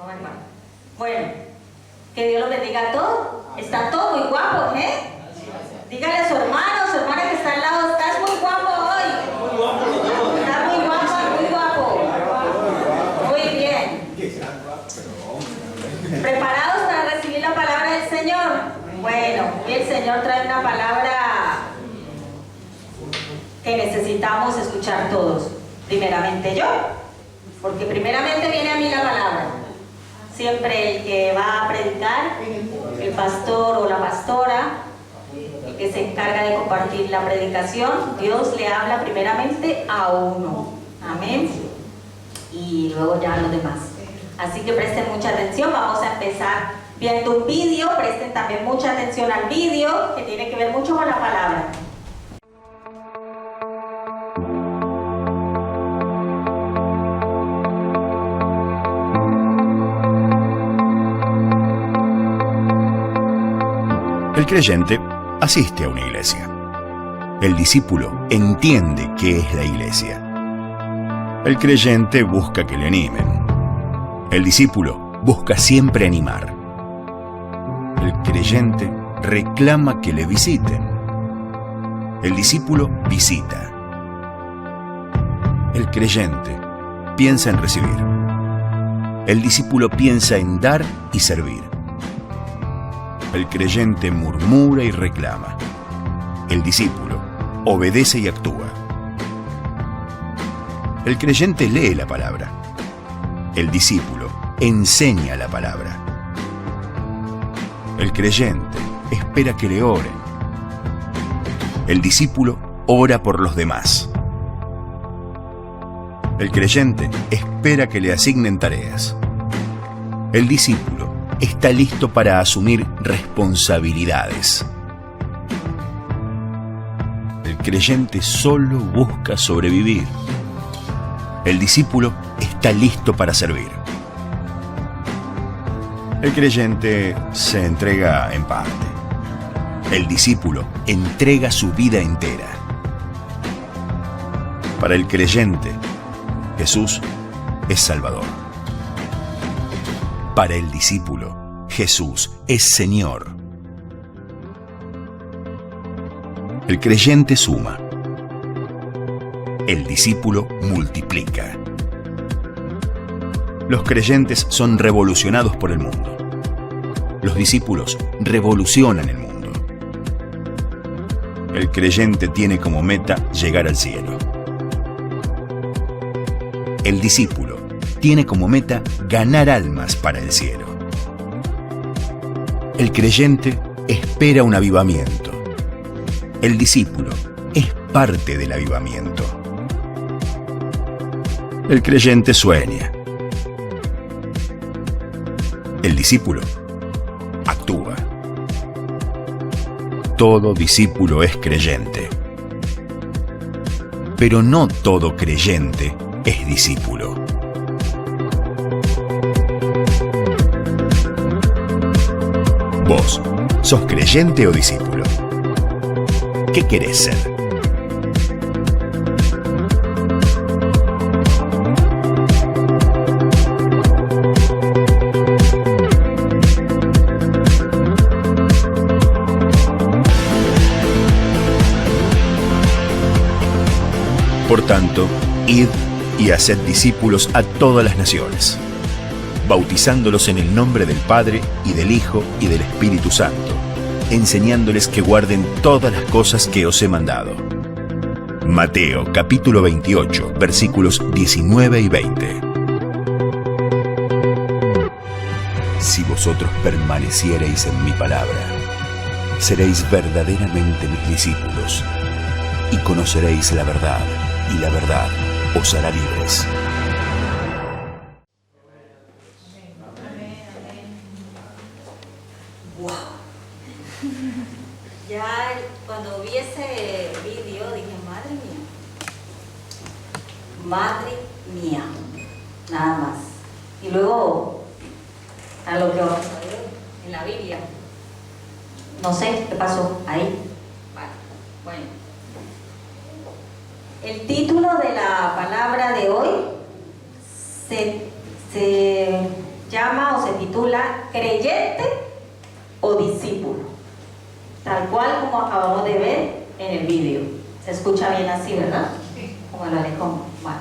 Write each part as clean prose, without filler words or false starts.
No, hermano. Bueno, que Dios los bendiga a todos. Están todos muy guapos, ¿eh? Dígale a su hermana que está al lado, estás muy guapo hoy. Estás muy guapa, muy guapo. Muy bien. ¿Preparados para recibir la palabra del Señor? Bueno, hoy el Señor trae una palabra que necesitamos escuchar todos. Primeramente yo, porque primeramente viene a mí la palabra. Siempre el que va a predicar, el pastor o la pastora, el que se encarga de compartir la predicación, Dios le habla primeramente a uno. Amén. Y luego ya a los demás. Así que presten mucha atención. Vamos a empezar viendo un vídeo. Presten también mucha atención al vídeo, que tiene que ver mucho con la palabra. El creyente asiste a una iglesia. El discípulo entiende qué es la iglesia. El creyente busca que le animen. El discípulo busca siempre animar. El creyente reclama que le visiten. El discípulo visita. El creyente piensa en recibir. El discípulo piensa en dar y servir. El creyente murmura y reclama. El discípulo obedece y actúa. El creyente lee la palabra. El discípulo enseña la palabra. El creyente espera que le oren. El discípulo ora por los demás. El creyente espera que le asignen tareas. El discípulo está listo para asumir responsabilidades. El creyente solo busca sobrevivir. El discípulo está listo para servir. El creyente se entrega en parte. El discípulo entrega su vida entera. Para el creyente, Jesús es Salvador. Para el discípulo, Jesús es Señor. El creyente suma. El discípulo multiplica. Los creyentes son revolucionados por el mundo. Los discípulos revolucionan el mundo. El creyente tiene como meta llegar al cielo. El discípulo tiene como meta ganar almas para el cielo. El creyente espera un avivamiento. El discípulo es parte del avivamiento. El creyente sueña. El discípulo actúa. Todo discípulo es creyente. Pero no todo creyente es discípulo. ¿Vos sos creyente o discípulo? ¿Qué querés ser? Por tanto, id y haced discípulos a todas las naciones, bautizándolos en el nombre del Padre, y del Hijo, y del Espíritu Santo, enseñándoles que guarden todas las cosas que os he mandado. Mateo capítulo 28, versículos 19 y 20. Si vosotros permaneciereis en mi palabra, seréis verdaderamente mis discípulos, y conoceréis la verdad, y la verdad os hará libres. Wow. Ya cuando vi ese vídeo dije, madre mía, nada más. Y luego a lo que vamos a ver en la Biblia, no sé qué pasó ahí. Vale. Bueno, el título de la palabra de hoy se llama o se titula creyente o discípulo, tal cual como acabamos de ver en el vídeo. Se escucha bien así, ¿verdad? Como lo haré con... Bueno.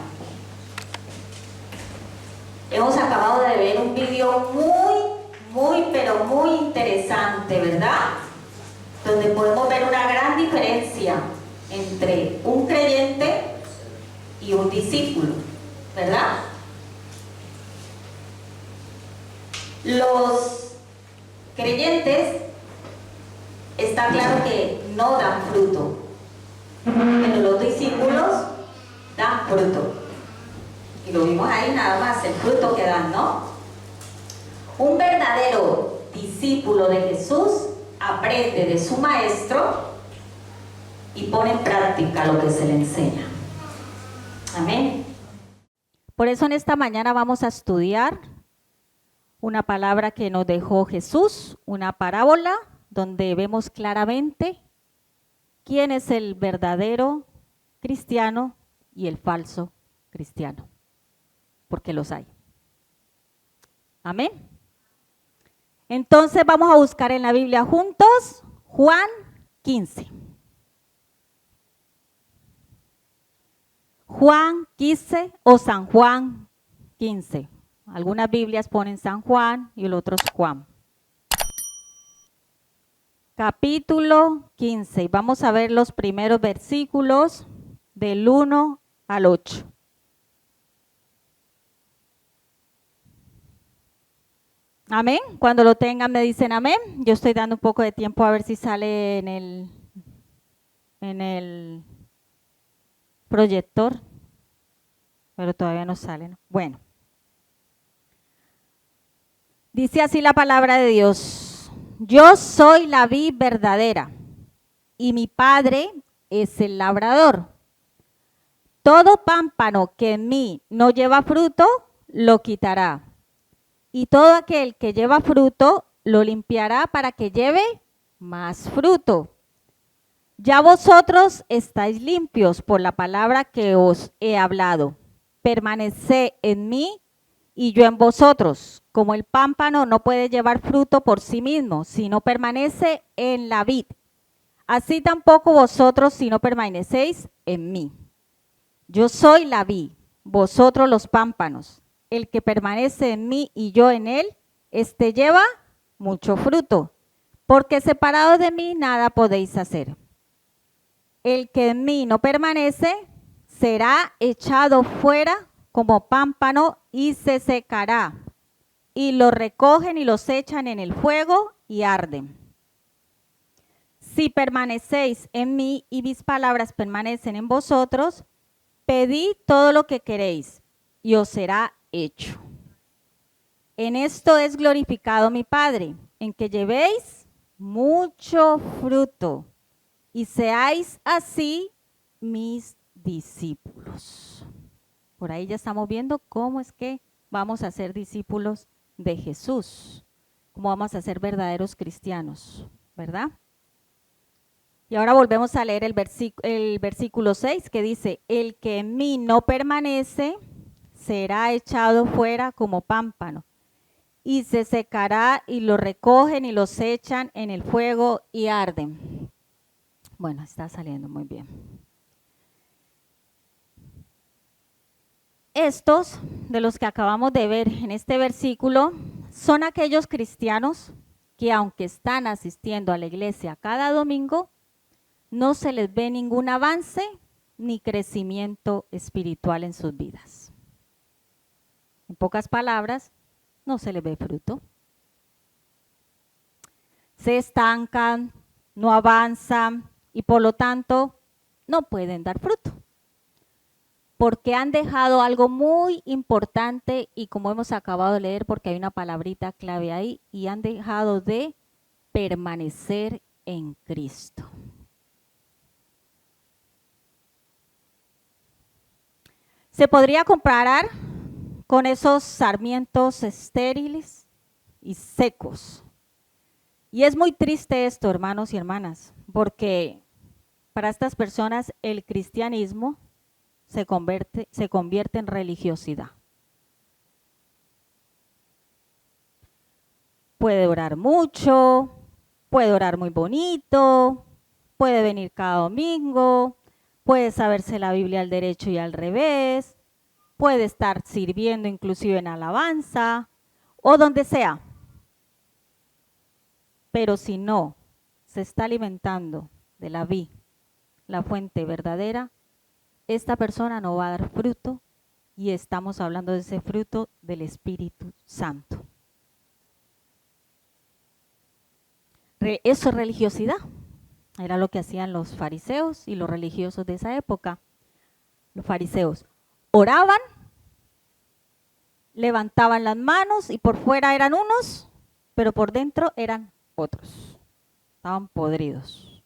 Hemos acabado de ver un vídeo pero muy interesante, ¿verdad? Donde podemos ver una gran diferencia entre un creyente y un discípulo, ¿verdad? Los creyentes está claro que no dan fruto, pero los discípulos dan fruto. Y lo vimos ahí nada más, el fruto que dan, ¿no? Un verdadero discípulo de Jesús aprende de su maestro y pone en práctica lo que se le enseña. Amén. Por eso en esta mañana vamos a estudiar una palabra que nos dejó Jesús, una parábola donde vemos claramente quién es el verdadero cristiano y el falso cristiano, porque los hay. Amén. Entonces vamos a buscar en la Biblia juntos Juan 15. Juan 15 o San Juan 15. Algunas Biblias ponen San Juan y el otro es Juan. Capítulo 15. Vamos a ver los primeros versículos del 1 al 8. Amén. Cuando lo tengan me dicen amén. Yo estoy dando un poco de tiempo a ver si sale en el proyector, pero todavía no sale, ¿no? Bueno. Dice así la palabra de Dios: yo soy la vid verdadera y mi Padre es el labrador. Todo pámpano que en mí no lleva fruto, lo quitará. Y todo aquel que lleva fruto, lo limpiará para que lleve más fruto. Ya vosotros estáis limpios por la palabra que os he hablado. Permaneced en mí y yo en vosotros. Como el pámpano no puede llevar fruto por sí mismo, si no permanece en la vid. Así tampoco vosotros si no permanecéis en mí. Yo soy la vid, vosotros los pámpanos. El que permanece en mí y yo en él, este lleva mucho fruto, porque separados de mí nada podéis hacer. El que en mí no permanece será echado fuera como pámpano y se secará. Y los recogen y los echan en el fuego y arden. Si permanecéis en mí y mis palabras permanecen en vosotros, pedid todo lo que queréis y os será hecho. En esto es glorificado mi Padre, en que llevéis mucho fruto y seáis así mis discípulos. Por ahí ya estamos viendo cómo es que vamos a ser discípulos de Jesús, cómo vamos a ser verdaderos cristianos, ¿verdad? Y ahora volvemos a leer el versículo 6 que dice: el que en mí no permanece será echado fuera como pámpano y se secará y lo recogen y los echan en el fuego y arden. Bueno, está saliendo muy bien. Estos de los que acabamos de ver en este versículo son aquellos cristianos que aunque están asistiendo a la iglesia cada domingo, no se les ve ningún avance ni crecimiento espiritual en sus vidas. En pocas palabras, no se les ve fruto. Se estancan, no avanzan y por lo tanto no pueden dar fruto. Porque han dejado algo muy importante y como hemos acabado de leer, porque hay una palabrita clave ahí, y han dejado de permanecer en Cristo. Se podría comparar con esos sarmientos estériles y secos. Y es muy triste esto, hermanos y hermanas, porque para estas personas el cristianismo se convierte en religiosidad. puede orar mucho, puede orar muy bonito, puede venir cada domingo, puede saberse la Biblia al derecho y al revés, puede estar sirviendo inclusive en alabanza o donde sea. Pero si no se está alimentando de la vid, la fuente verdadera, esta persona no va a dar fruto, y estamos hablando de ese fruto del Espíritu Santo. Eso es religiosidad. Era lo que hacían los fariseos y los religiosos de esa época. Los fariseos oraban, levantaban las manos y por fuera eran unos, pero por dentro eran otros. Estaban podridos.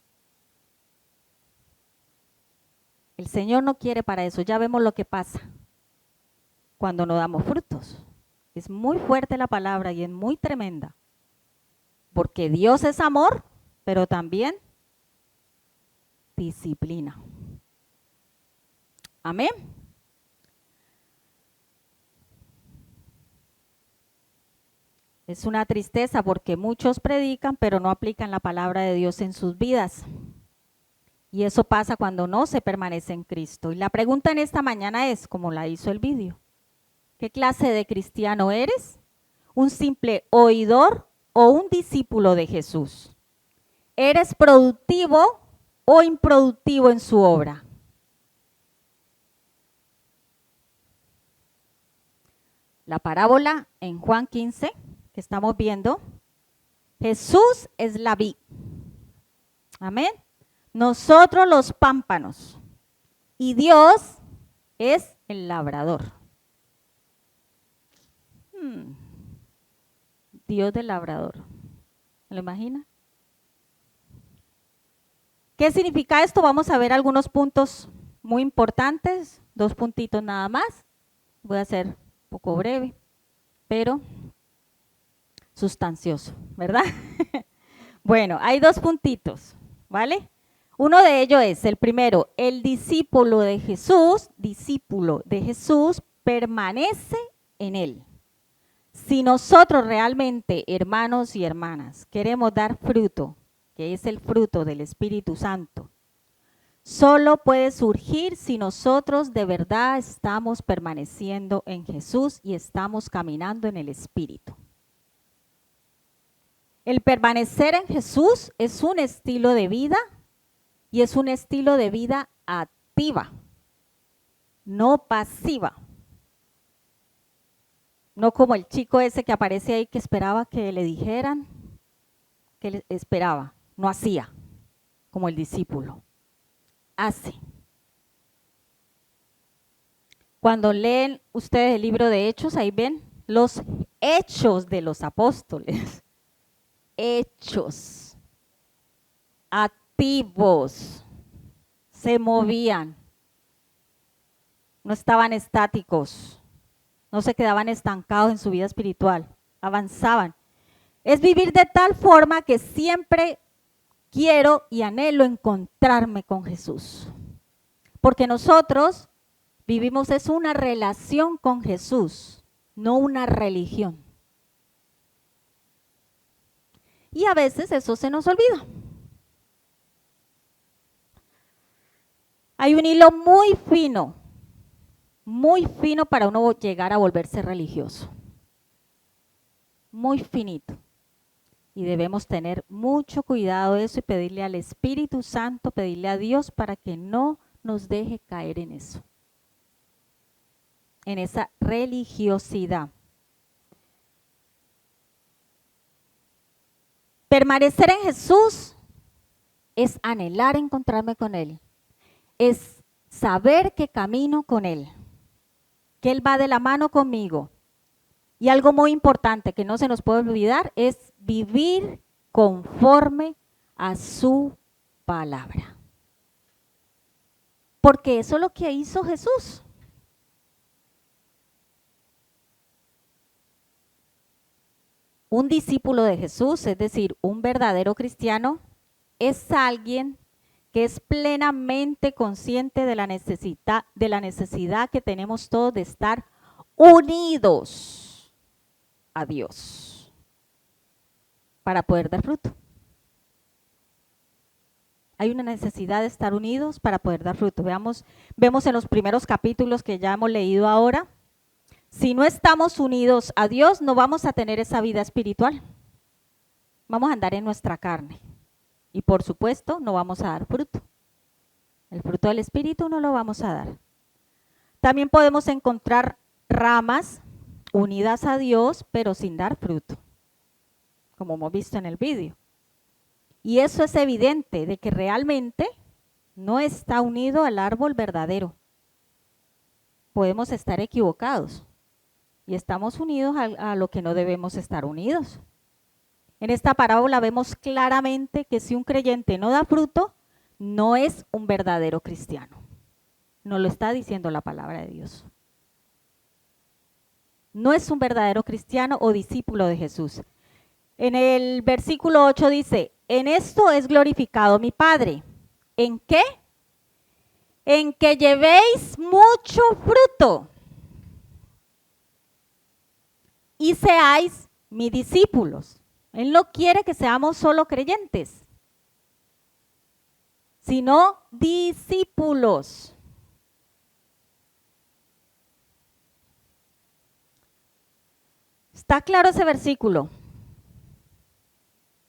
El Señor no quiere para eso. Ya vemos lo que pasa cuando no damos frutos. Es muy fuerte la palabra y es muy tremenda. Porque Dios es amor, pero también disciplina. Amén. Es una tristeza porque muchos predican, pero no aplican la palabra de Dios en sus vidas. Y eso pasa cuando no se permanece en Cristo. Y la pregunta en esta mañana es, como la hizo el vídeo, ¿qué clase de cristiano eres? ¿Un simple oidor o un discípulo de Jesús? ¿Eres productivo o improductivo en su obra? La parábola en Juan 15 que estamos viendo, Jesús es la vid. Amén. Nosotros los pámpanos y Dios es el labrador. Dios del labrador. ¿Me lo imagina? ¿Qué significa esto? Vamos a ver algunos puntos muy importantes, 2 puntitos nada más. Voy a ser un poco breve, pero sustancioso, ¿verdad? Bueno, hay 2 puntitos, ¿vale? Uno de ellos es, el primero, el discípulo de Jesús permanece en él. Si nosotros realmente, hermanos y hermanas, queremos dar fruto, que es el fruto del Espíritu Santo, solo puede surgir si nosotros de verdad estamos permaneciendo en Jesús y estamos caminando en el Espíritu. El permanecer en Jesús es un estilo de vida y es un estilo de vida activa, no pasiva. No como el chico ese que aparece ahí que esperaba que le dijeran, que le esperaba, no hacía, como el discípulo, hace. Cuando leen ustedes el libro de Hechos, ahí ven los hechos de los apóstoles. Hechos, activos, se movían, no estaban estáticos, no se quedaban estancados en su vida espiritual, avanzaban. Es vivir de tal forma que siempre quiero y anhelo encontrarme con Jesús. Porque nosotros vivimos es una relación con Jesús, no una religión. Y a veces eso se nos olvida. Hay un hilo muy fino para uno llegar a volverse religioso. Muy finito. Y debemos tener mucho cuidado de eso y pedirle al Espíritu Santo, pedirle a Dios para que no nos deje caer en eso. En esa religiosidad. Permanecer en Jesús es anhelar encontrarme con Él. Es saber que camino con Él. Que Él va de la mano conmigo. Y algo muy importante que no se nos puede olvidar es vivir conforme a su palabra. Porque eso es lo que hizo Jesús. Un discípulo de Jesús, es decir, un verdadero cristiano, es alguien que es plenamente consciente de la necesidad que tenemos todos de estar unidos a Dios. para poder dar fruto. Hay una necesidad de estar unidos para poder dar fruto. Vemos en los primeros capítulos que ya hemos leído ahora, si no estamos unidos a Dios, no vamos a tener esa vida espiritual. Vamos a andar en nuestra carne y por supuesto no vamos a dar fruto. El fruto del Espíritu no lo vamos a dar. También podemos encontrar ramas unidas a Dios, pero sin dar fruto, como hemos visto en el vídeo. Y eso es evidente de que realmente no está unido al árbol verdadero. Podemos estar equivocados y estamos unidos a lo que no debemos estar unidos. En esta parábola vemos claramente que si un creyente no da fruto, no es un verdadero cristiano. Nos lo está diciendo la palabra de Dios. No es un verdadero cristiano o discípulo de Jesús. En el versículo 8 dice, en esto es glorificado mi Padre. ¿En qué? En que llevéis mucho fruto y seáis mis discípulos. Él no quiere que seamos solo creyentes, sino discípulos. ¿Está claro ese versículo?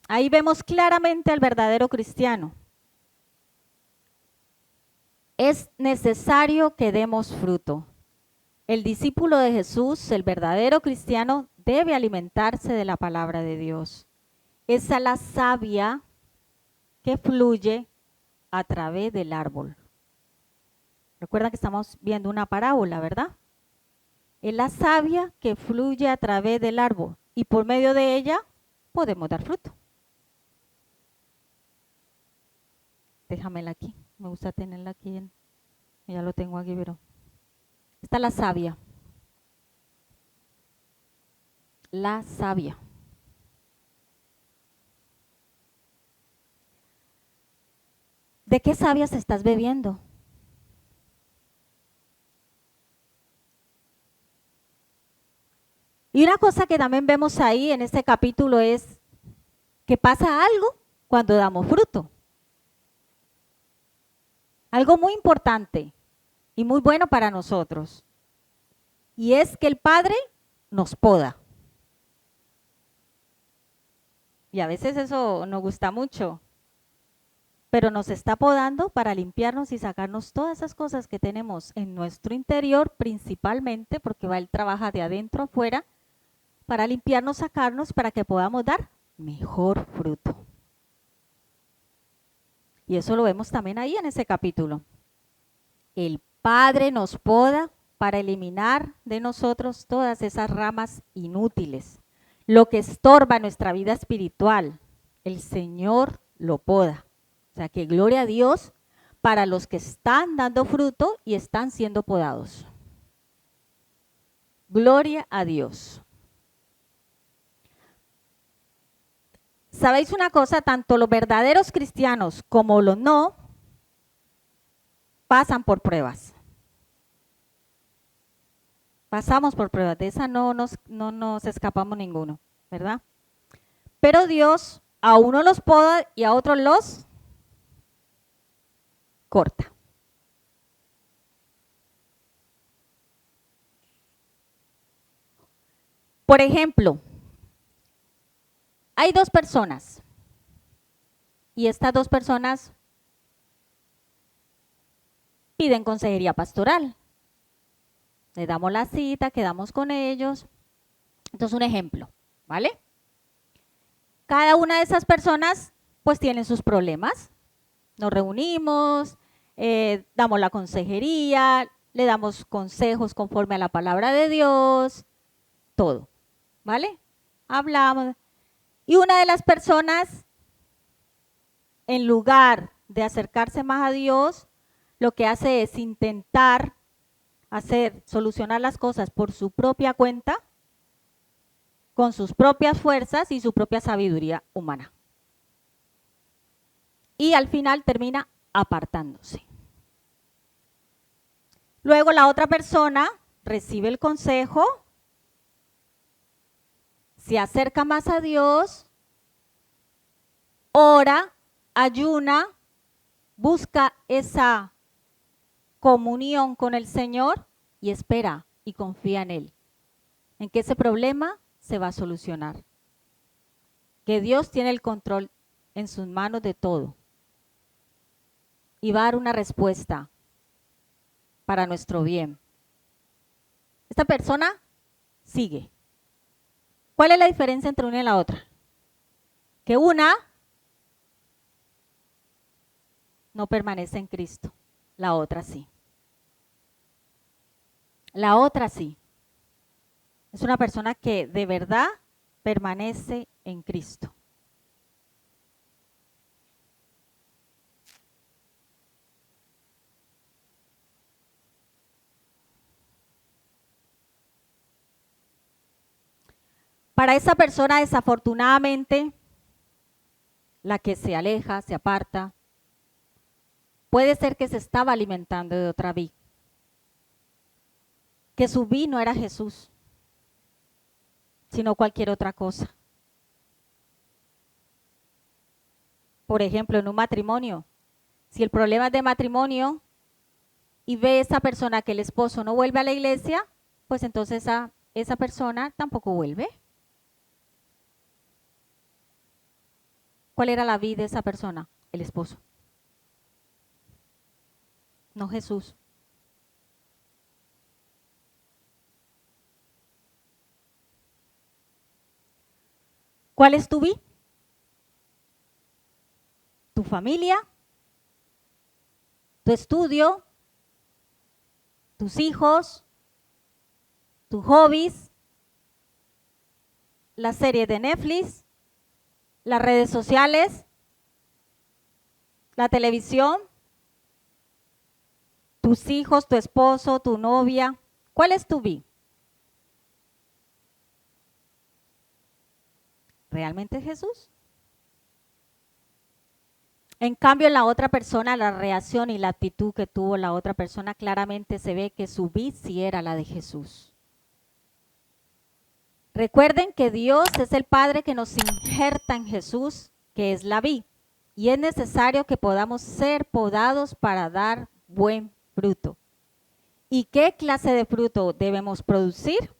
Ahí vemos claramente al verdadero cristiano. Es necesario que demos fruto. El discípulo de Jesús, el verdadero cristiano, debe alimentarse de la palabra de Dios. Esa es la savia que fluye a través del árbol. Recuerdan que estamos viendo una parábola, ¿verdad? Es la savia que fluye a través del árbol y por medio de ella podemos dar fruto. Déjamela aquí, me gusta tenerla aquí, ya lo tengo aquí, pero esta es la savia. La savia. ¿De qué sabias estás bebiendo? Y una cosa que también vemos ahí en este capítulo es que pasa algo cuando damos fruto. Algo muy importante y muy bueno para nosotros. Y es que el Padre nos poda. Y a veces eso nos gusta mucho. Pero nos está podando para limpiarnos y sacarnos todas esas cosas que tenemos en nuestro interior, principalmente porque Él trabaja de adentro a afuera, para limpiarnos, sacarnos, para que podamos dar mejor fruto. Y eso lo vemos también ahí en ese capítulo. El Padre nos poda para eliminar de nosotros todas esas ramas inútiles. Lo que estorba nuestra vida espiritual, el Señor lo poda. O sea que gloria a Dios para los que están dando fruto y están siendo podados. Gloria a Dios. ¿Sabéis una cosa? Tanto los verdaderos cristianos como los no pasan por pruebas. Pasamos por pruebas, de esa no nos escapamos ninguno, ¿verdad? Pero Dios a uno los poda y a otros los corta. Por ejemplo, hay dos personas y estas dos personas piden consejería pastoral. Le damos la cita, quedamos con ellos. Entonces, un ejemplo, ¿vale? Cada una de esas personas pues tiene sus problemas. Nos reunimos, damos la consejería, le damos consejos conforme a la palabra de Dios, todo, ¿vale? Hablamos. Y una de las personas, en lugar de acercarse más a Dios, lo que hace es intentar solucionar las cosas por su propia cuenta, con sus propias fuerzas y su propia sabiduría humana. Y al final termina apartándose. Luego la otra persona recibe el consejo, se acerca más a Dios ora, ayuna, busca esa comunión con el Señor y espera y confía en Él, en que ese problema se va a solucionar, que Dios tiene el control en sus manos de todo y va a dar una respuesta para nuestro bien. Esta persona sigue. ¿Cuál es la diferencia entre una y la otra? Que una no permanece en Cristo, la otra sí. La otra sí. Es una persona que de verdad permanece en Cristo. Para esa persona, desafortunadamente, la que se aleja, se aparta, puede ser que se estaba alimentando de otra vid, que su vid no era Jesús, sino cualquier otra cosa. Por ejemplo, en un matrimonio, si el problema es de matrimonio y ve esa persona que el esposo no vuelve a la iglesia, pues entonces esa persona tampoco vuelve. ¿Cuál era la vid de esa persona? El esposo. No Jesús. ¿Cuál es tu vid? ¿Tu familia? ¿Tu estudio? ¿Tus hijos? ¿Tus hobbies? ¿Las series de Netflix? ¿Las redes sociales? ¿La televisión? ¿Tus hijos, tu esposo, tu novia? ¿Cuál es tu vid? ¿Realmente es Jesús? En cambio, en la otra persona, la reacción y la actitud que tuvo la otra persona, claramente se ve que su vid sí era la de Jesús. Recuerden que Dios es el Padre que nos injerta en Jesús, que es la vid, y es necesario que podamos ser podados para dar buen fruto. ¿Y qué clase de fruto debemos producir?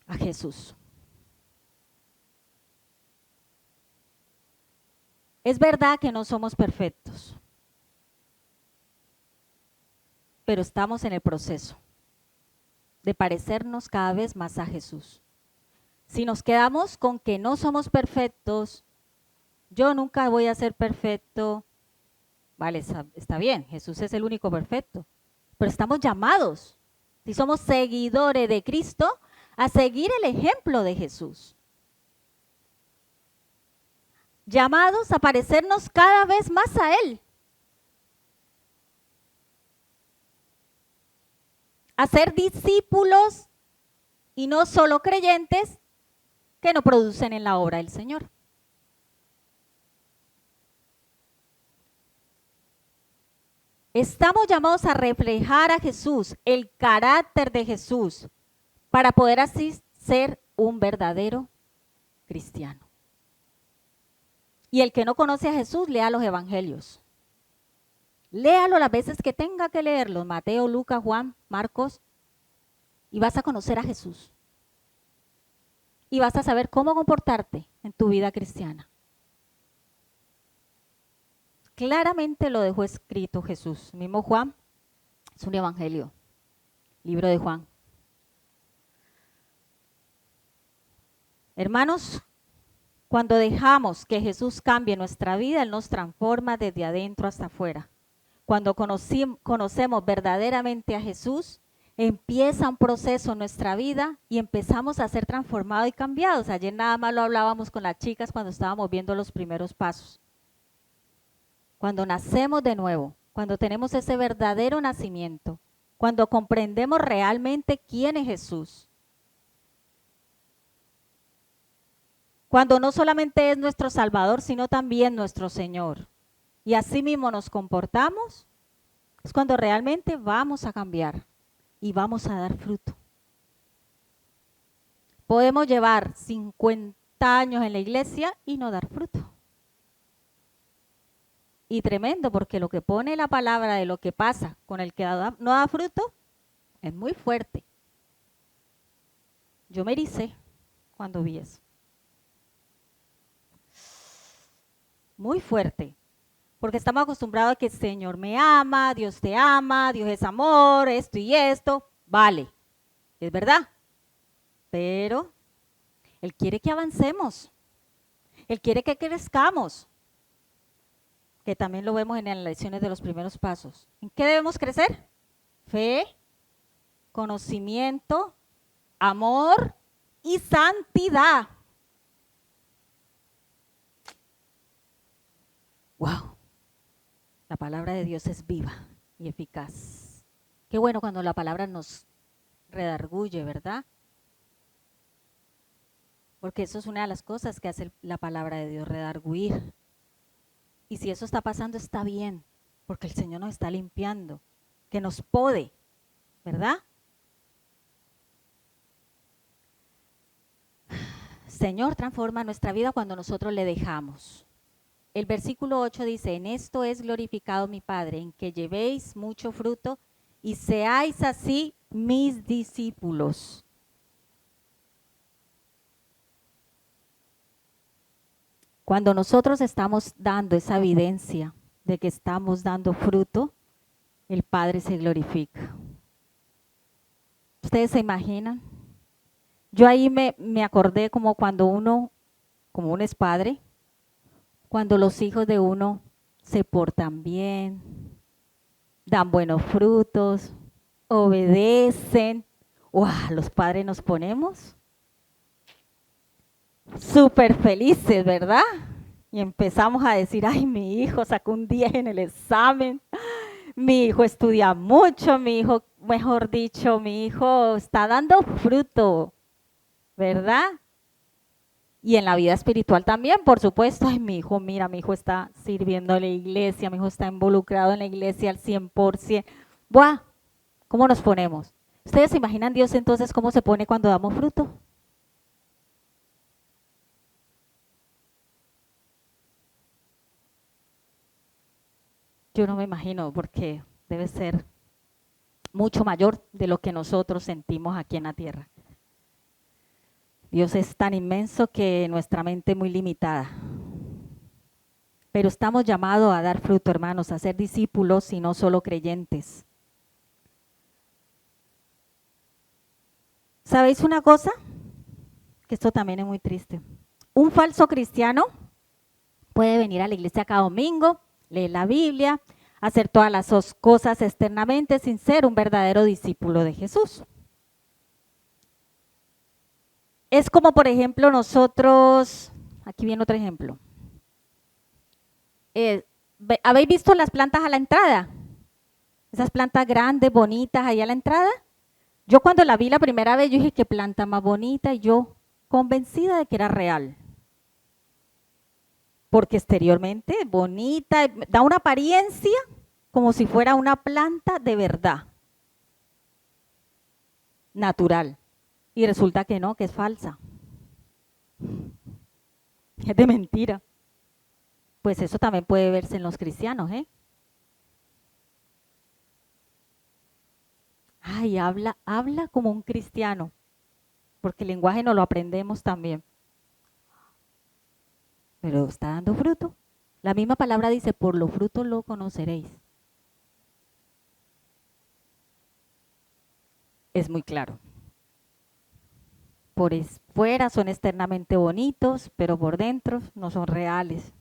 A Jesús. Es verdad que no somos perfectos, pero estamos en el proceso de parecernos cada vez más a Jesús. Si nos quedamos con que no somos perfectos, yo nunca voy a ser perfecto, vale, está bien, Jesús es el único perfecto, pero estamos llamados, si somos seguidores de Cristo, a seguir el ejemplo de Jesús. Llamados a parecernos cada vez más a Él. A ser discípulos y no solo creyentes que no producen en la obra del Señor. Estamos llamados a reflejar a Jesús, el carácter de Jesús, para poder así ser un verdadero cristiano. Y el que no conoce a Jesús, lea los evangelios. Léalo las veces que tenga que leerlos, Mateo, Lucas, Juan, Marcos, y vas a conocer a Jesús. Y vas a saber cómo comportarte en tu vida cristiana. Claramente lo dejó escrito Jesús. Mismo Juan, es un evangelio, libro de Juan. Hermanos, cuando dejamos que Jesús cambie nuestra vida, Él nos transforma desde adentro hasta afuera. Cuando conocemos verdaderamente a Jesús, empieza un proceso en nuestra vida y empezamos a ser transformados y cambiados. Ayer nada más lo hablábamos con las chicas cuando estábamos viendo los primeros pasos. Cuando nacemos de nuevo, cuando tenemos ese verdadero nacimiento, cuando comprendemos realmente quién es Jesús, cuando no solamente es nuestro Salvador, sino también nuestro Señor, y así mismo nos comportamos, es cuando realmente vamos a cambiar y vamos a dar fruto. Podemos llevar 50 años en la iglesia y no dar fruto. Y tremendo, porque lo que pone la palabra de lo que pasa con el que no da fruto es muy fuerte. Yo me ericé cuando vi eso. Muy fuerte. Porque estamos acostumbrados a que el Señor me ama, Dios te ama, Dios es amor, esto y esto. Vale, es verdad. Pero Él quiere que avancemos. Él quiere que crezcamos. Que también lo vemos en las lecciones de los primeros pasos. ¿En qué debemos crecer? Fe, conocimiento, amor y santidad. ¡Wow! La palabra de Dios es viva y eficaz. Qué bueno cuando la palabra nos redarguye, ¿verdad? Porque eso es una de las cosas que hace la palabra de Dios, redarguir. Y si eso está pasando, está bien, porque el Señor nos está limpiando, que nos pode, ¿verdad? Señor, transforma nuestra vida cuando nosotros le dejamos. El versículo 8 dice, en esto es glorificado mi Padre, en que llevéis mucho fruto y seáis así mis discípulos. Cuando nosotros estamos dando esa evidencia de que estamos dando fruto, el Padre se glorifica. ¿Ustedes se imaginan? Yo ahí me acordé como cuando uno es padre, cuando los hijos de uno se portan bien, dan buenos frutos, obedecen. ¡Wow! Los padres nos ponemos súper felices, ¿verdad? Y empezamos a decir, ay, mi hijo sacó un 10 en el examen, mi hijo estudia mucho, mi hijo, mejor dicho, mi hijo está dando fruto, ¿verdad? Y en la vida espiritual también, por supuesto, ay, mi hijo, mira, mi hijo está sirviendo en la iglesia, mi hijo está involucrado en la iglesia al 100%. ¡Buah! ¿Cómo nos ponemos? ¿Ustedes se imaginan Dios entonces cómo se pone cuando damos fruto? Yo no me imagino, porque debe ser mucho mayor de lo que nosotros sentimos aquí en la tierra. Dios es tan inmenso que nuestra mente es muy limitada. Pero estamos llamados a dar fruto, hermanos, a ser discípulos y no solo creyentes. ¿Sabéis una cosa? Que esto también es muy triste. Un falso cristiano puede venir a la iglesia cada domingo, leer la Biblia, hacer todas las cosas externamente sin ser un verdadero discípulo de Jesús. Es como, por ejemplo, nosotros, aquí viene otro ejemplo. ¿Habéis visto las plantas a la entrada? Esas plantas grandes, bonitas, ahí a la entrada. Yo cuando la vi la primera vez, yo dije, qué planta más bonita, y yo convencida de que era real. Porque exteriormente bonita, da una apariencia como si fuera una planta de verdad, natural. Y resulta que no, que es falsa. Es de mentira. Pues eso también puede verse en los cristianos, ¿eh? Ay, habla como un cristiano, porque el lenguaje no lo aprendemos también. Pero está dando fruto. La misma palabra dice, por los frutos lo conoceréis. Es muy claro. Por fuera son externamente bonitos, pero por dentro no son reales.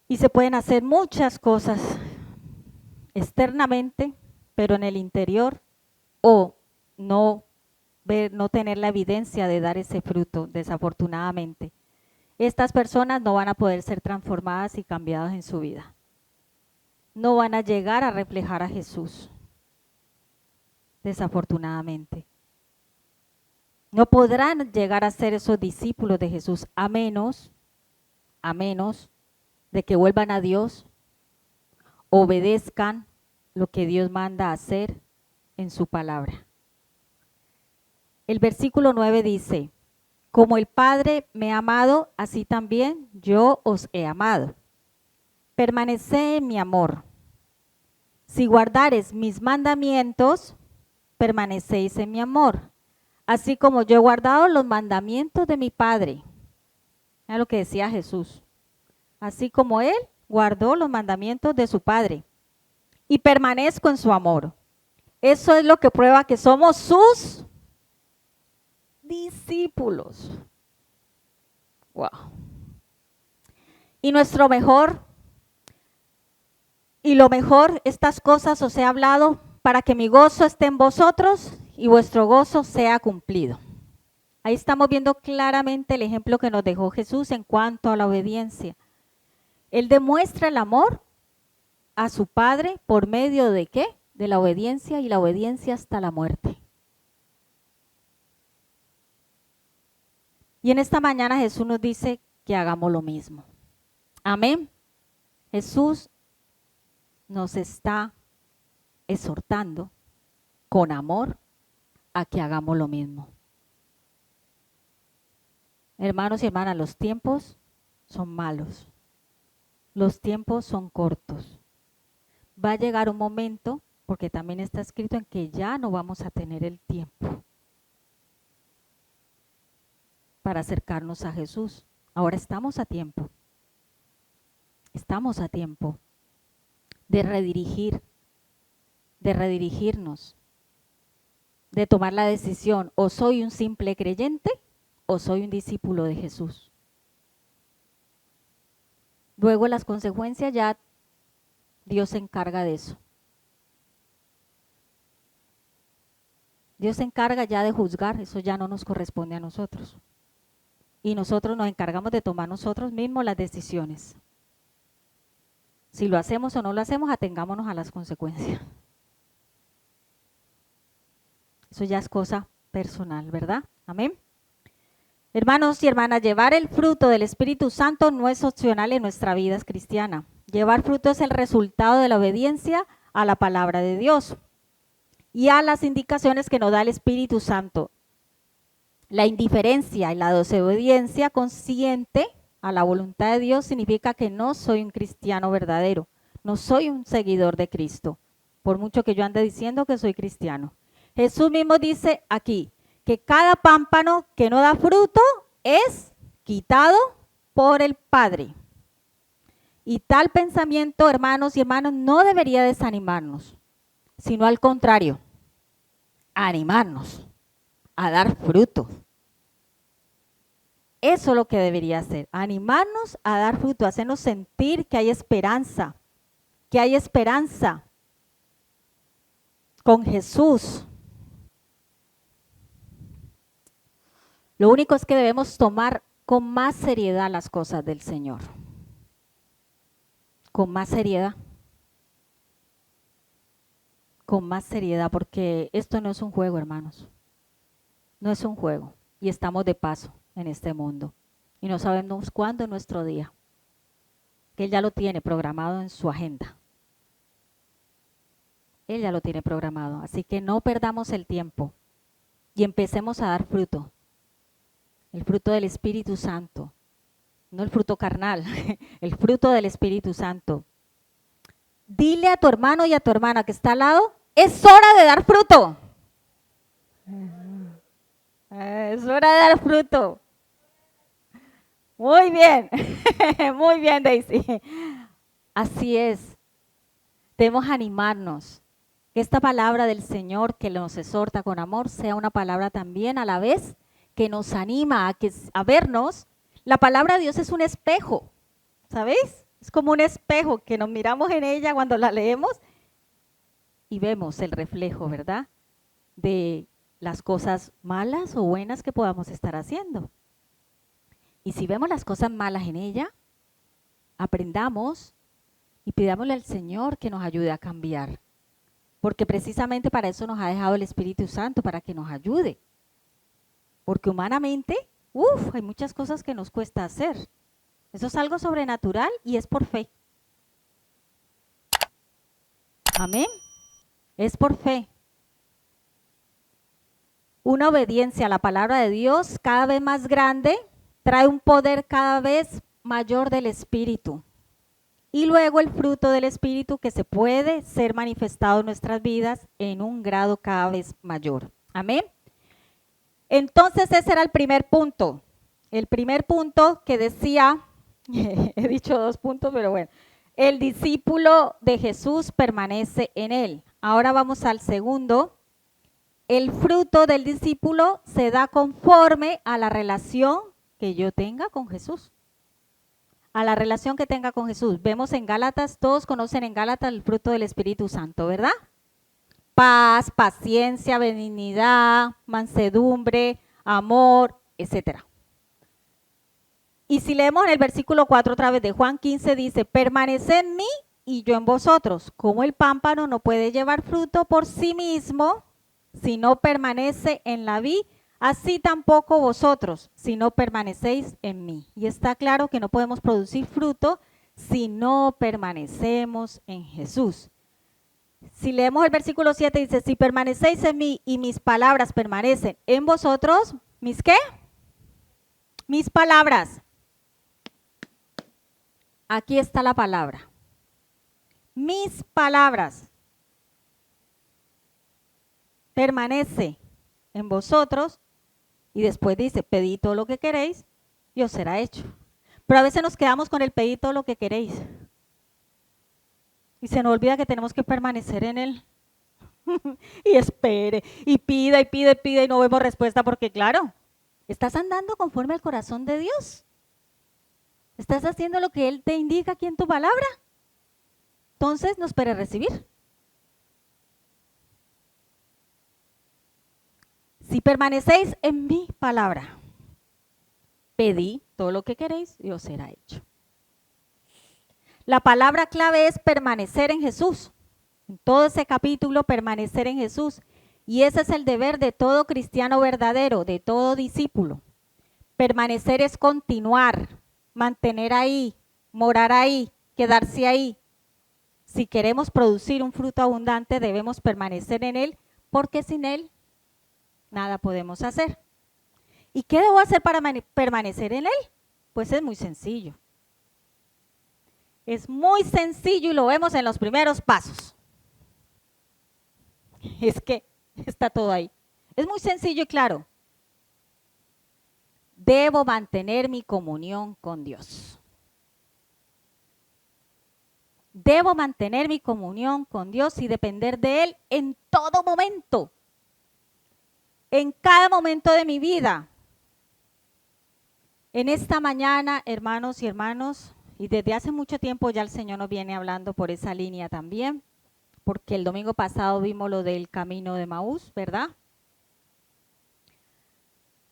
Y se pueden hacer muchas cosas externamente, pero en el interior, o no tener la evidencia de dar ese fruto, desafortunadamente. Estas personas no van a poder ser transformadas y cambiadas en su vida. No van a llegar a reflejar a Jesús, desafortunadamente. No podrán llegar a ser esos discípulos de Jesús a menos de que vuelvan a Dios, obedezcan lo que Dios manda hacer en su palabra. El versículo 9 dice, como el Padre me ha amado, así también yo os he amado. permaneced en mi amor. Si guardares mis mandamientos, permanecéis en mi amor, así como yo he guardado los mandamientos de mi Padre. Es lo que decía Jesús. Así como Él guardó los mandamientos de su Padre. Y permanezco en su amor. Eso es lo que prueba que somos sus discípulos. Wow. Y nuestro mejor, y lo mejor, estas cosas os he hablado para que mi gozo esté en vosotros y vuestro gozo sea cumplido. Ahí estamos viendo claramente el ejemplo que nos dejó Jesús en cuanto a la obediencia. Él demuestra el amor a su Padre por medio de ¿qué? De la obediencia, y la obediencia hasta la muerte. Y en esta mañana Jesús nos dice que hagamos lo mismo. Amén. Jesús nos está exhortando con amor a que hagamos lo mismo. Hermanos y hermanas, los tiempos son malos. Los tiempos son cortos. Va a llegar un momento, porque también está escrito en que ya no vamos a tener el tiempo para acercarnos a Jesús. Ahora estamos a tiempo. Estamos a tiempo de redirigirnos, de tomar la decisión: o soy un simple creyente o soy un discípulo de Jesús. Luego las consecuencias ya Dios se encarga de eso. Dios se encarga ya de juzgar, eso ya no nos corresponde a nosotros. Y nosotros nos encargamos de tomar nosotros mismos las decisiones. Si lo hacemos o no lo hacemos, atengámonos a las consecuencias. Eso ya es cosa personal, ¿verdad? Amén. Hermanos y hermanas, llevar el fruto del Espíritu Santo no es opcional en nuestra vida cristiana. Llevar fruto es el resultado de la obediencia a la palabra de Dios y a las indicaciones que nos da el Espíritu Santo. La indiferencia y la desobediencia consciente a la voluntad de Dios significa que no soy un cristiano verdadero, no soy un seguidor de Cristo, por mucho que yo ande diciendo que soy cristiano. Jesús mismo dice aquí que cada pámpano que no da fruto es quitado por el Padre. Y tal pensamiento, hermanos y hermanas, no debería desanimarnos, sino al contrario, animarnos a dar fruto. Eso es lo que debería hacer, animarnos a dar fruto, hacernos sentir que hay esperanza con Jesús. Lo único es que debemos tomar con más seriedad las cosas del Señor. Con más seriedad. Con más seriedad, porque esto no es un juego, hermanos. No es un juego. Y estamos de paso en este mundo. Y no sabemos cuándo es nuestro día. Que Él ya lo tiene programado en su agenda. Él ya lo tiene programado. Así que no perdamos el tiempo. Y empecemos a dar fruto. El fruto del Espíritu Santo. No el fruto carnal, el fruto del Espíritu Santo. Dile a tu hermano y a tu hermana que está al lado: es hora de dar fruto. Es hora de dar fruto. Muy bien, muy bien, Daisy. Así es. Debemos animarnos. Que esta palabra del Señor que nos exhorta con amor sea una palabra también a la vez que nos anima a vernos. La palabra de Dios es un espejo, ¿sabéis? Es como un espejo que nos miramos en ella cuando la leemos y vemos el reflejo, ¿verdad? De las cosas malas o buenas que podamos estar haciendo. Y si vemos las cosas malas en ella, aprendamos y pidámosle al Señor que nos ayude a cambiar. Porque precisamente para eso nos ha dejado el Espíritu Santo, para que nos ayude. Porque humanamente, hay muchas cosas que nos cuesta hacer. Eso es algo sobrenatural y es por fe. Amén. Es por fe. Una obediencia a la palabra de Dios cada vez más grande trae un poder cada vez mayor del Espíritu. y luego el fruto del Espíritu que se puede ser manifestado en nuestras vidas en un grado cada vez mayor. Amén. Entonces ese era el primer punto. El primer punto que decía, he dicho 2 puntos, pero bueno, el discípulo de Jesús permanece en él. Ahora vamos al segundo. El fruto del discípulo se da conforme a la relación que yo tenga con Jesús. A la relación que tenga con Jesús. Vemos en Gálatas, todos conocen en Gálatas el fruto del Espíritu Santo, ¿verdad? Paz, paciencia, benignidad, mansedumbre, amor, etc. Y si leemos en el versículo 4 otra vez de Juan 15, dice, permaneced en mí y yo en vosotros. Como el pámpano no puede llevar fruto por sí mismo, si no permanece en la vid, así tampoco vosotros, si no permanecéis en mí. Y está claro que no podemos producir fruto si no permanecemos en Jesús. Si leemos el versículo 7, dice, si permanecéis en mí y mis palabras permanecen en vosotros, ¿mis qué? Mis palabras. Aquí está la palabra. Mis palabras. Permanece en vosotros y después dice, pedid todo lo que queréis y os será hecho. Pero a veces nos quedamos con el pedid todo lo que queréis. Y se nos olvida que tenemos que permanecer en Él. Y espere, y pida, y pide, y no vemos respuesta porque claro, estás andando conforme al corazón de Dios. Estás haciendo lo que Él te indica aquí en tu palabra. Entonces no esperes recibir. Si permanecéis en mi palabra, pedid todo lo que queréis y os será hecho. La palabra clave es permanecer en Jesús. En todo ese capítulo, permanecer en Jesús. Y ese es el deber de todo cristiano verdadero, de todo discípulo. Permanecer es continuar, mantener ahí, morar ahí, quedarse ahí. Si queremos producir un fruto abundante, debemos permanecer en Él, porque sin Él nada podemos hacer. ¿Y qué debo hacer para permanecer en Él? Pues es muy sencillo. Es muy sencillo y lo vemos en los primeros pasos. Es que está todo ahí. Es muy sencillo y claro. Debo mantener mi comunión con Dios. Debo mantener mi comunión con Dios y depender de Él en todo momento. En cada momento de mi vida. En esta mañana, hermanos y hermanas, y desde hace mucho tiempo ya el Señor nos viene hablando por esa línea también, porque el domingo pasado vimos lo del camino de Maús, ¿verdad?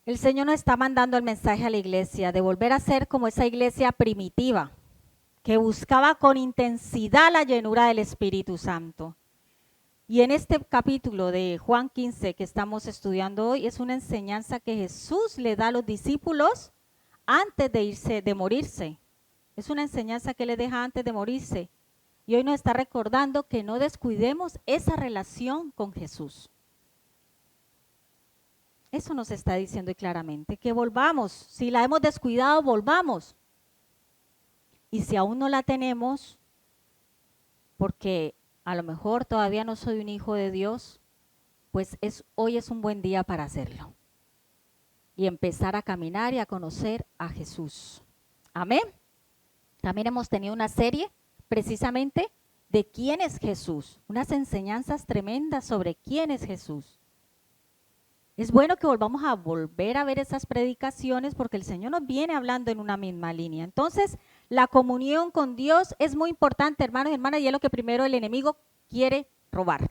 El Señor nos está mandando el mensaje a la iglesia de volver a ser como esa iglesia primitiva, que buscaba con intensidad la llenura del Espíritu Santo. Y en este capítulo de Juan 15 que estamos estudiando hoy, es una enseñanza que Jesús le da a los discípulos antes de irse, de morirse. Es una enseñanza que le deja antes de morirse. Y hoy nos está recordando que no descuidemos esa relación con Jesús. Eso nos está diciendo claramente, que volvamos. Si la hemos descuidado, volvamos. Y si aún no la tenemos, porque a lo mejor todavía no soy un hijo de Dios, pues hoy es un buen día para hacerlo. Y empezar a caminar y a conocer a Jesús. Amén. También hemos tenido una serie precisamente de quién es Jesús. Unas enseñanzas tremendas sobre quién es Jesús. Es bueno que volvamos a volver a ver esas predicaciones porque el Señor nos viene hablando en una misma línea. Entonces, la comunión con Dios es muy importante, hermanos y hermanas, y es lo que primero el enemigo quiere robar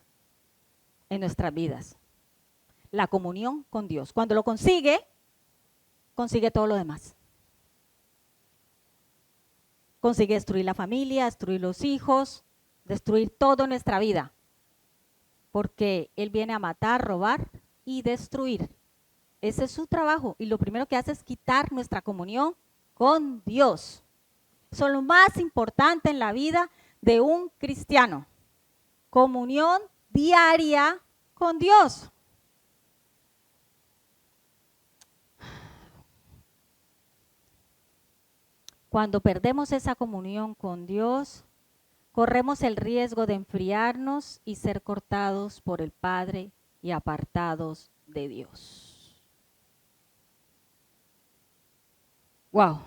en nuestras vidas. La comunión con Dios. Cuando lo consigue, consigue todo lo demás. Consigue destruir la familia, destruir los hijos, destruir toda nuestra vida. Porque Él viene a matar, robar y destruir. Ese es su trabajo. Y lo primero que hace es quitar nuestra comunión con Dios. Eso es lo más importante en la vida de un cristiano. Comunión diaria con Dios. Cuando perdemos esa comunión con Dios, corremos el riesgo de enfriarnos y ser cortados por el Padre y apartados de Dios. Wow,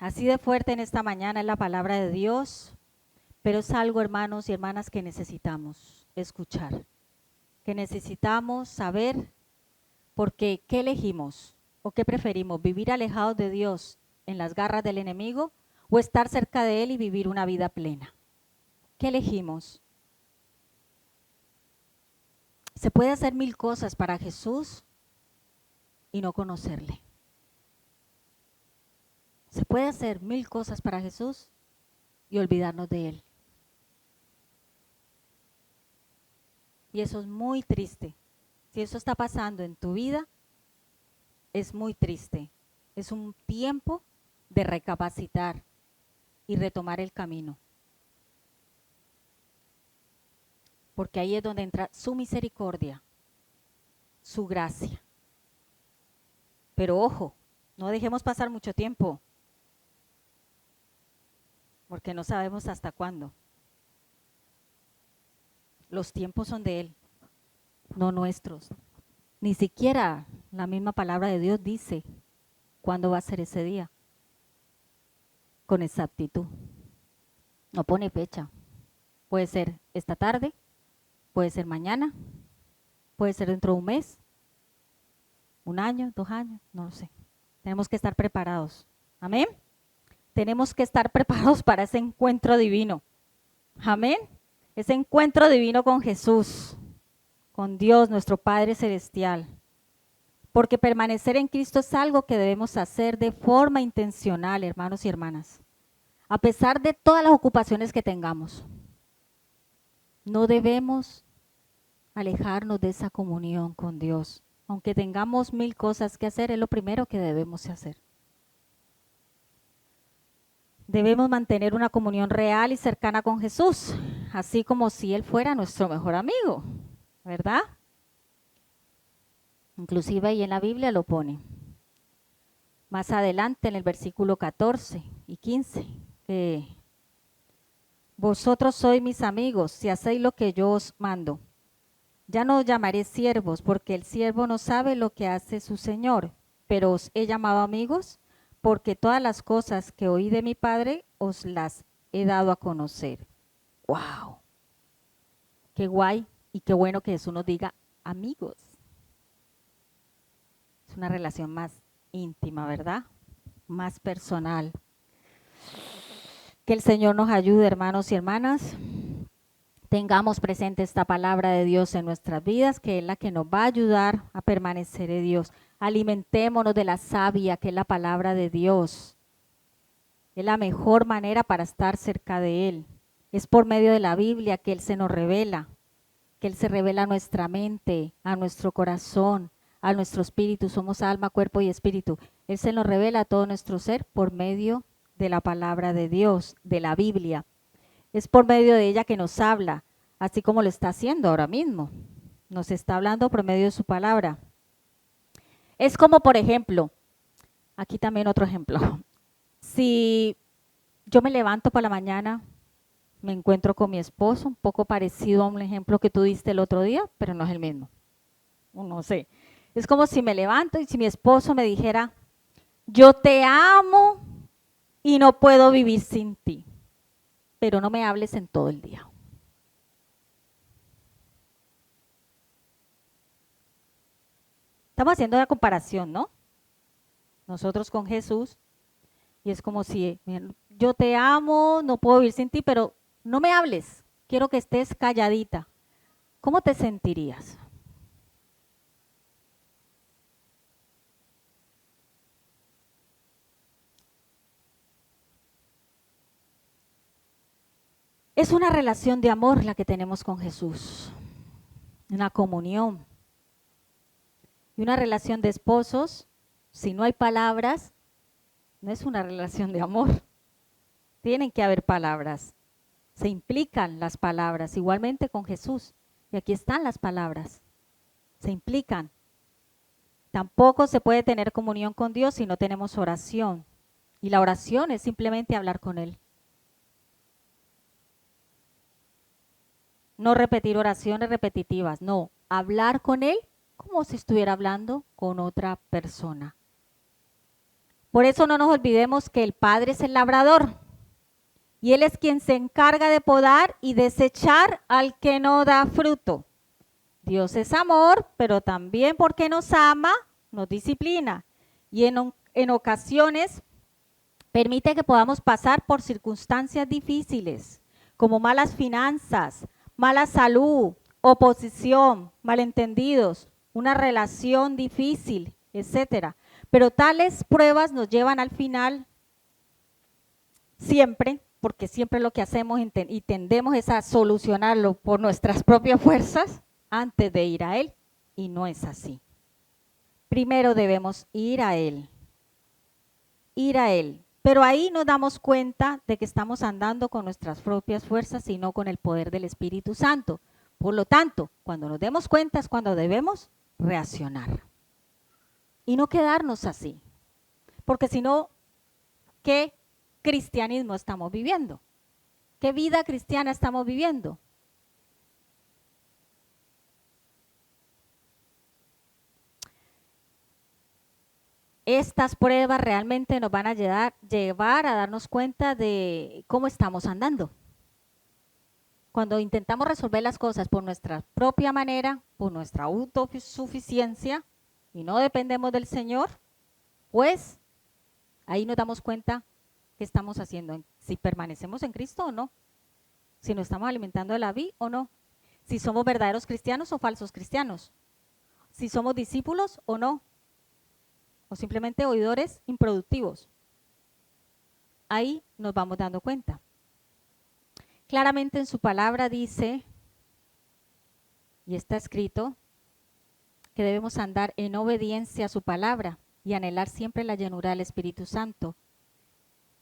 así de fuerte en esta mañana es la palabra de Dios, pero es algo, hermanos y hermanas, que necesitamos escuchar, que necesitamos saber, porque ¿qué elegimos o qué preferimos? ¿Vivir alejados de Dios en las garras del enemigo o estar cerca de Él y vivir una vida plena? ¿Qué elegimos? Se puede hacer 1000 cosas para Jesús y no conocerle. Se puede hacer 1000 cosas para Jesús y olvidarnos de Él. Y eso es muy triste. Si eso está pasando en tu vida, es muy triste. Es un tiempo de recapacitar y retomar el camino. Porque ahí es donde entra su misericordia, su gracia. Pero ojo, no dejemos pasar mucho tiempo, porque no sabemos hasta cuándo. Los tiempos son de Él, no nuestros. Ni siquiera la misma palabra de Dios dice cuándo va a ser ese día, con exactitud. No pone fecha. Puede ser esta tarde, puede ser mañana, puede ser dentro de un mes, 1 año, 2 años, no lo sé. Tenemos que estar preparados. Amén. Tenemos que estar preparados para ese encuentro divino. Amén. Ese encuentro divino con Jesús, con Dios, nuestro Padre Celestial. Porque permanecer en Cristo es algo que debemos hacer de forma intencional, hermanos y hermanas. A pesar de todas las ocupaciones que tengamos, no debemos alejarnos de esa comunión con Dios. Aunque tengamos 1000 cosas que hacer, es lo primero que debemos hacer. Debemos mantener una comunión real y cercana con Jesús, así como si Él fuera nuestro mejor amigo, ¿verdad? Inclusive ahí en la Biblia lo pone. Más adelante en el versículo 14 y 15, que vosotros sois mis amigos si hacéis lo que yo os mando. Ya no os llamaré siervos, porque el siervo no sabe lo que hace su señor, pero os he llamado amigos, porque todas las cosas que oí de mi Padre os las he dado a conocer. ¡Wow! Qué guay y qué bueno que Jesús nos diga amigos. Es una relación más íntima, ¿verdad? Más personal. Que el Señor nos ayude, hermanos y hermanas. Tengamos presente esta palabra de Dios en nuestras vidas, que es la que nos va a ayudar a permanecer en Dios. Alimentémonos de la savia, que es la palabra de Dios. Es la mejor manera para estar cerca de Él. Es por medio de la Biblia que Él se nos revela, que Él se revela a nuestra mente, a nuestro corazón, a nuestro espíritu. Somos alma, cuerpo y espíritu. Él se nos revela a todo nuestro ser por medio de la palabra de Dios, de la Biblia. Es por medio de ella que nos habla, así como lo está haciendo ahora mismo. Nos está hablando por medio de su palabra. Es como, por ejemplo, aquí también otro ejemplo. Si yo me levanto por la mañana, me encuentro con mi esposo, un poco parecido a un ejemplo que tú diste el otro día, pero no es el mismo. No sé. Es como si me levanto y si mi esposo me dijera, yo te amo y no puedo vivir sin ti, pero no me hables en todo el día. Estamos haciendo la comparación, ¿no? Nosotros con Jesús, y es como si yo te amo, no puedo vivir sin ti, pero no me hables, quiero que estés calladita. ¿Cómo te sentirías? Es una relación de amor la que tenemos con Jesús, una comunión. Y una relación de esposos, si no hay palabras, no es una relación de amor. Tienen que haber palabras. Se implican las palabras, igualmente con Jesús. Y aquí están las palabras. Se implican. Tampoco se puede tener comunión con Dios si no tenemos oración. Y la oración es simplemente hablar con Él. No repetir oraciones repetitivas, no, hablar con Él como si estuviera hablando con otra persona. Por eso no nos olvidemos que el Padre es el labrador y Él es quien se encarga de podar y desechar al que no da fruto. Dios es amor, pero también porque nos ama, nos disciplina y en ocasiones permite que podamos pasar por circunstancias difíciles, como malas finanzas, mala salud, oposición, malentendidos, una relación difícil, etcétera. Pero tales pruebas nos llevan al final siempre, porque siempre lo que hacemos y tendemos es a solucionarlo por nuestras propias fuerzas antes de ir a Él, y no es así. Primero debemos ir a Él, pero ahí nos damos cuenta de que estamos andando con nuestras propias fuerzas y no con el poder del Espíritu Santo. Por lo tanto, cuando nos demos cuenta es cuando debemos reaccionar y no quedarnos así, porque si no, ¿qué cristianismo estamos viviendo? ¿Qué vida cristiana estamos viviendo? Estas pruebas realmente nos van a llevar a darnos cuenta de cómo estamos andando. Cuando intentamos resolver las cosas por nuestra propia manera, por nuestra autosuficiencia, y no dependemos del Señor, pues ahí nos damos cuenta qué estamos haciendo, si permanecemos en Cristo o no, si nos estamos alimentando de la vid o no, si somos verdaderos cristianos o falsos cristianos, si somos discípulos o no, o simplemente oidores improductivos. Ahí nos vamos dando cuenta. Claramente en su palabra dice, y está escrito, que debemos andar en obediencia a su palabra y anhelar siempre la llenura del Espíritu Santo.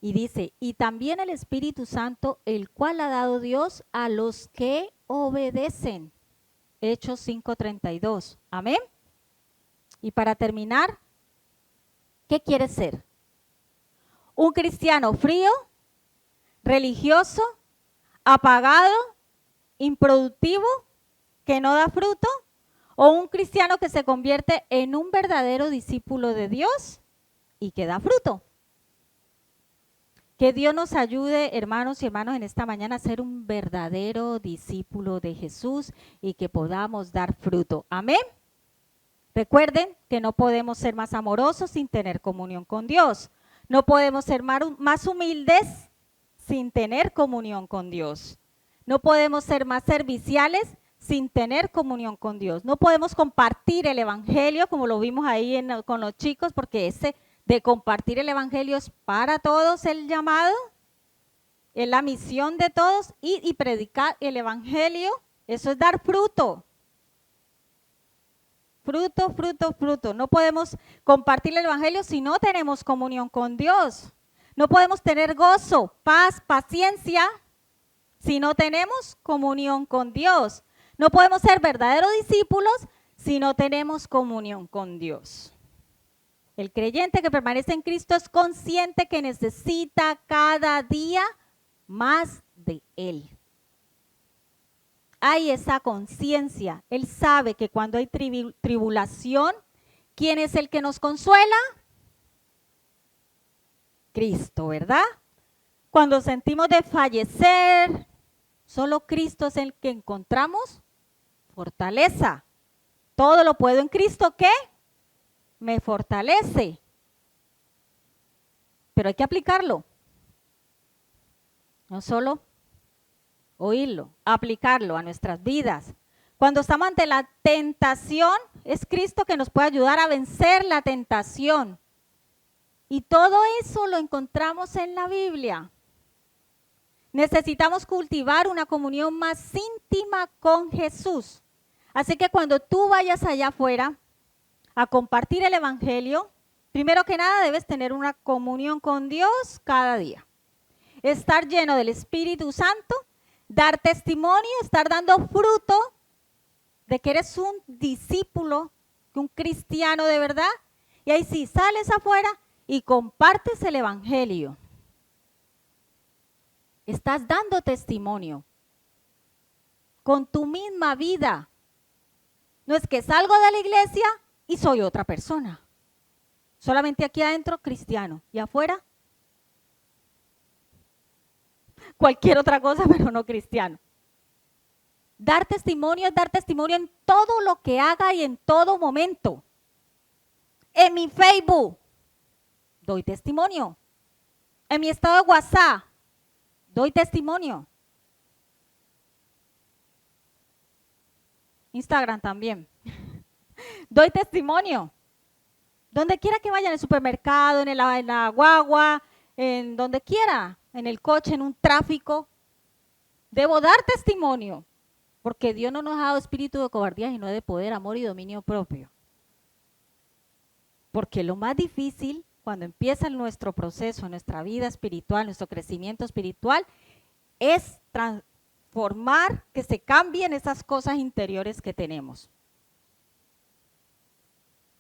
Y dice, y también el Espíritu Santo, el cual ha dado Dios a los que obedecen. Hechos 5:32. Amén. Y para terminar, ¿qué quieres ser? ¿Un cristiano frío, religioso, apagado, improductivo, que no da fruto? ¿O un cristiano que se convierte en un verdadero discípulo de Dios y que da fruto? Que Dios nos ayude, hermanos y hermanas, en esta mañana a ser un verdadero discípulo de Jesús y que podamos dar fruto. Amén. Recuerden que no podemos ser más amorosos sin tener comunión con Dios. No podemos ser más humildes sin tener comunión con Dios. No podemos ser más serviciales sin tener comunión con Dios. No podemos compartir el evangelio como lo vimos ahí con los chicos, porque ese de compartir el evangelio es para todos el llamado, es la misión de todos, y predicar el evangelio, eso es dar fruto. Fruto, fruto, fruto. No podemos compartir el evangelio si no tenemos comunión con Dios. No podemos tener gozo, paz, paciencia si no tenemos comunión con Dios. No podemos ser verdaderos discípulos si no tenemos comunión con Dios. El creyente que permanece en Cristo es consciente que necesita cada día más de Él. Hay esa conciencia. Él sabe que cuando hay tribulación, ¿quién es el que nos consuela? Cristo, ¿verdad? Cuando sentimos desfallecer, solo Cristo es el que encontramos fortaleza. Todo lo puedo en Cristo que me fortalece. Pero hay que aplicarlo. No solo oírlo, aplicarlo a nuestras vidas. Cuando estamos ante la tentación, es Cristo que nos puede ayudar a vencer la tentación. Y todo eso lo encontramos en la Biblia. Necesitamos cultivar una comunión más íntima con Jesús. Así que cuando tú vayas allá afuera a compartir el evangelio, primero que nada debes tener una comunión con Dios cada día. Estar lleno del Espíritu Santo, dar testimonio, estar dando fruto de que eres un discípulo, un cristiano de verdad. Y ahí sí, sales afuera y compartes el evangelio, estás dando testimonio con tu misma vida. No es que salgo de la iglesia y soy otra persona. Solamente aquí adentro cristiano y afuera cualquier otra cosa, pero no cristiano. Dar testimonio es dar testimonio en todo lo que haga y en todo momento. En mi Facebook doy testimonio. En mi estado de WhatsApp doy testimonio. Instagram también. Doy testimonio. Donde quiera que vaya, en el supermercado, en la guagua, en donde quiera, en el coche, en un tráfico, debo dar testimonio. Porque Dios no nos ha dado espíritu de cobardía, sino de poder, amor y dominio propio. Porque lo más difícil cuando empieza nuestro proceso, nuestra vida espiritual, nuestro crecimiento espiritual, es transformar, que se cambien esas cosas interiores que tenemos.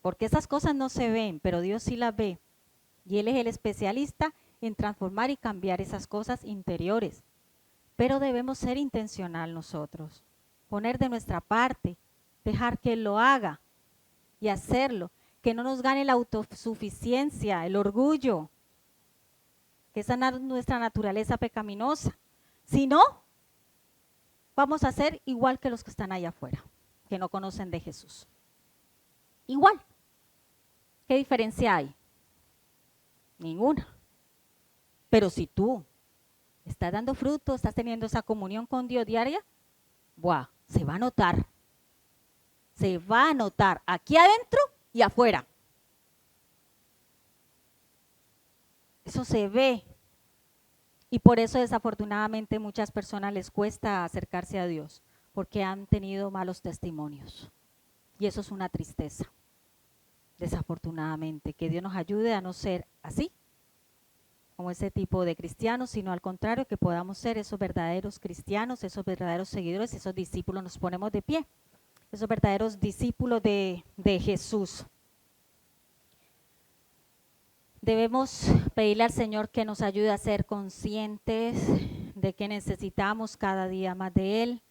Porque esas cosas no se ven, pero Dios sí las ve. Y Él es el especialista en transformar y cambiar esas cosas interiores. Pero debemos ser intencional nosotros, poner de nuestra parte, dejar que Él lo haga y hacerlo. Que no nos gane la autosuficiencia, el orgullo, que esa es nuestra naturaleza pecaminosa. Si no, vamos a ser igual que los que están allá afuera, que no conocen de Jesús. Igual. ¿Qué diferencia hay? Ninguna. Pero si tú estás dando fruto, estás teniendo esa comunión con Dios diaria, ¡buah! Se va a notar. Se va a notar aquí adentro y afuera. Eso se ve. Y por eso desafortunadamente muchas personas les cuesta acercarse a Dios, porque han tenido malos testimonios. Y eso es una tristeza, desafortunadamente. Que Dios nos ayude a no ser así, como ese tipo de cristianos, sino al contrario, que podamos ser esos verdaderos cristianos, esos verdaderos seguidores, esos discípulos. Nos ponemos de pie, esos verdaderos discípulos de Jesús. Debemos pedirle al Señor que nos ayude a ser conscientes de que necesitamos cada día más de Él,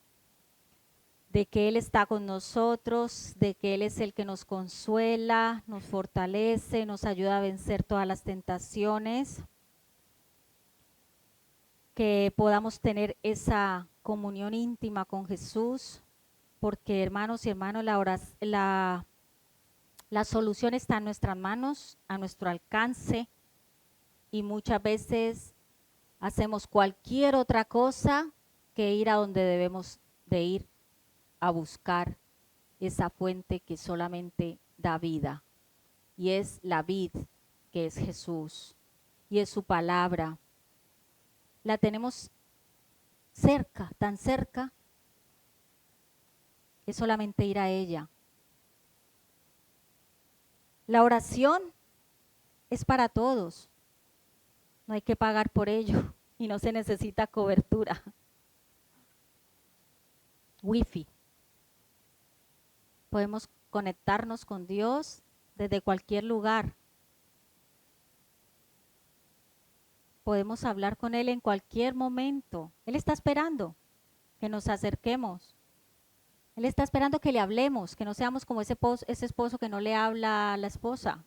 de que Él está con nosotros, de que Él es el que nos consuela, nos fortalece, nos ayuda a vencer todas las tentaciones, que podamos tener esa comunión íntima con Jesús, porque hermanos y hermanos, la solución está en nuestras manos, a nuestro alcance, y muchas veces hacemos cualquier otra cosa que ir a donde debemos de ir a buscar esa fuente que solamente da vida, y es la vid, que es Jesús, y es su palabra. La tenemos cerca, tan cerca, es solamente ir a ella. La oración es para todos, no hay que pagar por ello y no se necesita cobertura. Wi-Fi. Podemos conectarnos con Dios desde cualquier lugar. Podemos hablar con Él en cualquier momento. Él está esperando que nos acerquemos. Él está esperando que le hablemos, que no seamos como ese esposo que no le habla a la esposa.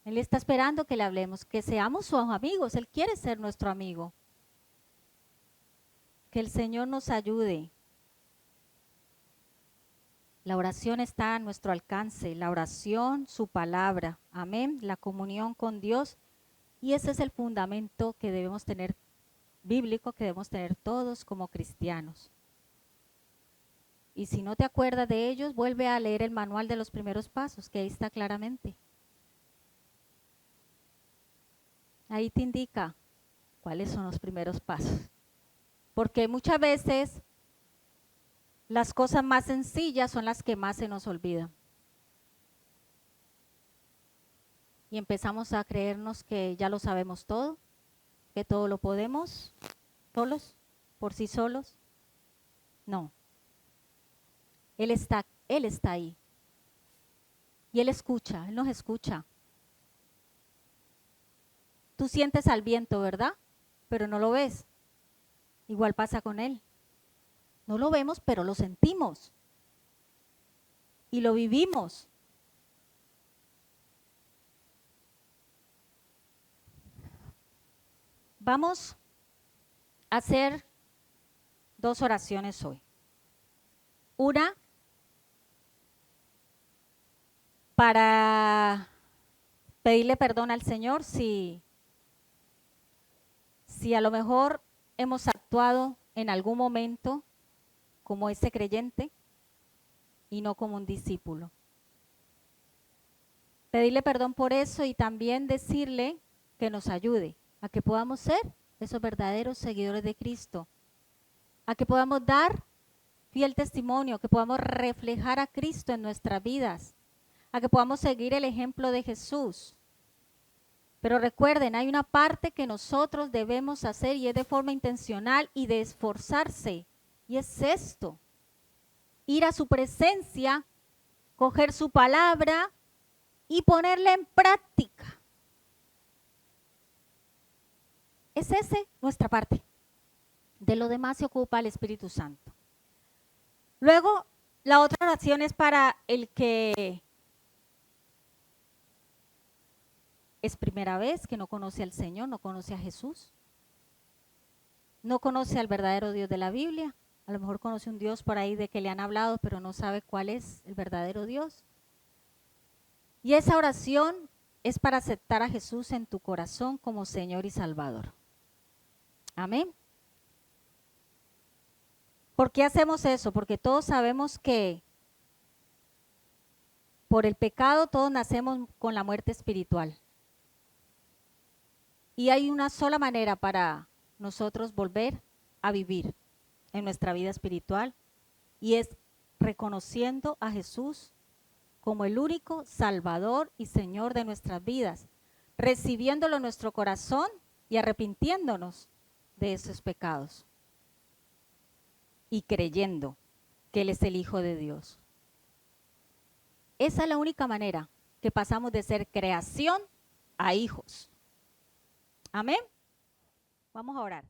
Él está esperando que le hablemos, que seamos sus amigos. Él quiere ser nuestro amigo. Que el Señor nos ayude. La oración está a nuestro alcance. La oración, su palabra. Amén. La comunión con Dios. Y ese es el fundamento que debemos tener, bíblico, que debemos tener todos como cristianos. Y si no te acuerdas de ellos, vuelve a leer el manual de los primeros pasos, que ahí está claramente. Ahí te indica cuáles son los primeros pasos. Porque muchas veces las cosas más sencillas son las que más se nos olvidan. Y empezamos a creernos que ya lo sabemos todo, que todo lo podemos solos, por sí solos. No. Él está ahí. Y Él escucha, Él nos escucha. tú sientes al viento, ¿verdad? Pero no lo ves. Igual pasa con Él. No lo vemos, pero lo sentimos. Y lo vivimos. Vamos a hacer 2 oraciones hoy. Una para pedirle perdón al Señor si a lo mejor hemos actuado en algún momento como ese creyente y no como un discípulo. Pedirle perdón por eso y también decirle que nos ayude a que podamos ser esos verdaderos seguidores de Cristo, a que podamos dar fiel testimonio, que podamos reflejar a Cristo en nuestras vidas, a que podamos seguir el ejemplo de Jesús. Pero recuerden, hay una parte que nosotros debemos hacer y es de forma intencional y de esforzarse. Y es esto, ir a su presencia, coger su palabra y ponerla en práctica. Es ese nuestra parte. De lo demás se ocupa el Espíritu Santo. Luego, la otra oración es para el que es primera vez, que no conoce al Señor, no conoce a Jesús, no conoce al verdadero Dios de la Biblia. A lo mejor conoce un Dios por ahí de que le han hablado, pero no sabe cuál es el verdadero Dios. Y esa oración es para aceptar a Jesús en tu corazón como Señor y Salvador. Amén. ¿Por qué hacemos eso? Porque todos sabemos que por el pecado todos nacemos con la muerte espiritual. Y hay una sola manera para nosotros volver a vivir en nuestra vida espiritual y es reconociendo a Jesús como el único Salvador y Señor de nuestras vidas, recibiéndolo en nuestro corazón y arrepintiéndonos de esos pecados y creyendo que Él es el Hijo de Dios. Esa es la única manera que pasamos de ser creación a hijos. Amén. Vamos a orar.